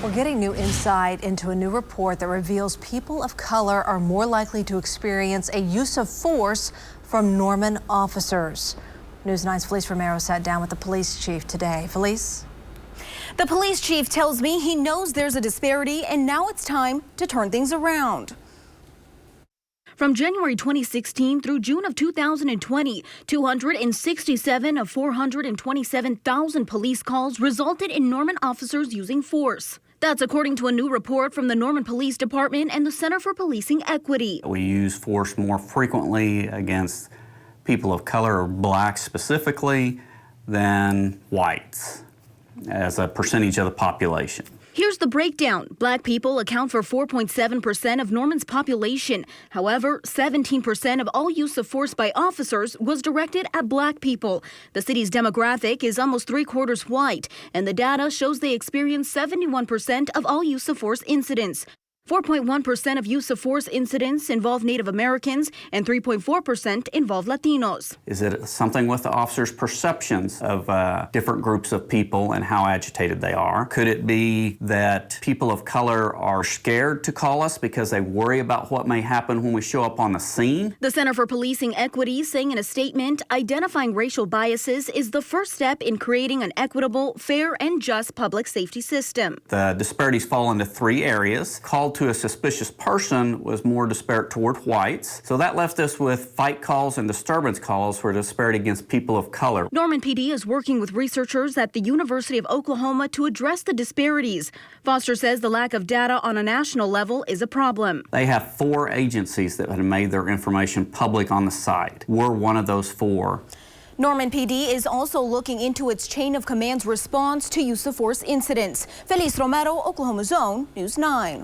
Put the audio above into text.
We're getting new insight into a new report that reveals people of color are more likely to experience a use of force from Norman officers. News 9's Felice Romero sat down with the police chief today. Felice? The police chief tells me he knows there's a disparity and now it's time to turn things around. From January 2016 through June of 2020, 267 of 427,000 police calls resulted in Norman officers using force. That's according to a new report from the Norman Police Department and the Center for Policing Equity. We use force more frequently against people of color, or blacks specifically, than whites as a percentage of the population. Here's the breakdown. Black people account for 4.7% of Norman's population. However, 17% of all use of force by officers was directed at black people. The city's demographic is almost 3/4 white, and the data shows they experience 71% of all use of force incidents. 4.1% of use of force incidents involve Native Americans and 3.4% involve Latinos. Is it something with the officers' perceptions of different groups of people and how agitated they are? Could it be that people of color are scared to call us because they worry about what may happen when we show up on the scene? The Center for Policing Equity saying in a statement, identifying racial biases is the first step in creating an equitable, fair, and just public safety system. The disparities fall into 3 areas. Called to a suspicious person was more disparate toward whites. So that left us with fight calls and disturbance calls for disparity against people of color. Norman PD is working with researchers at the University of Oklahoma to address the disparities. Foster says the lack of data on a national level is a problem. They have 4 agencies that have made their information public on the site. We're one of those 4. Norman PD is also looking into its chain of command's response to use of force incidents. Felice Romero, Oklahoma Zone, News 9.